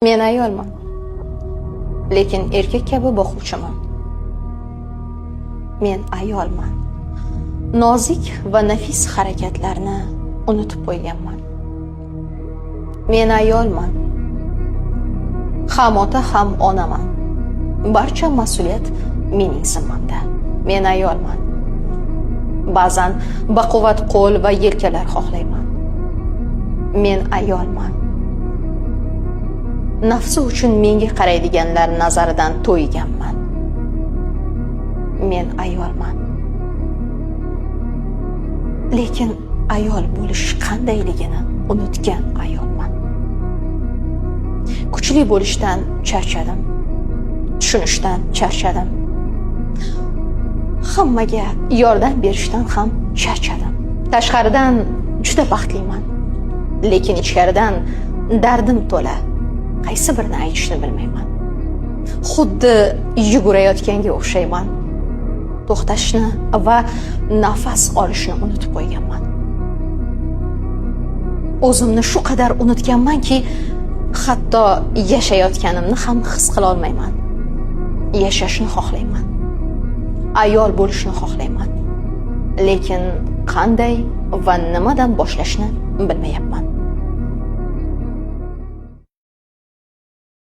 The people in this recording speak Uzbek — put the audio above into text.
Men ayolman, lekin erkak kabi boquvchiman. Men ayolman. Nozik va nafis harakatlarni unutib qo'yganman. Men ayolman. Ham ota ham onaman. Barcha mas'uliyat mening zimmamda. Men ayolman. Ba'zan baquvvat qo'l va yelkalar xohlayman. Men ayolman. Nafsi uchun menga qaraydiganlar nazaridan to'yganman. Men ayolman. Lekin ayol bo'lish qandayligini unutgan ayolman. Kuchli bo'lishdan charchadim. Tushunishdan charchadim. Hammaga yordam berishdan ham charchadim. Tashqaridan juda baxtliman, lekin ichkaridan dardim to'la. Qaysi birini aytishni bilmayman. Xuddi yugurayotganga o'xshayman. To'xtashni va nafas olishni unutib qo'yganman. O'zimni shu qadar unutganmanki, hatto yashayotganimni ham his qila olmayman. Yashashni xohlayman. Ayol bo'lishni xohlayman. Lekin qanday va nimadan boshlashni bilmayapman.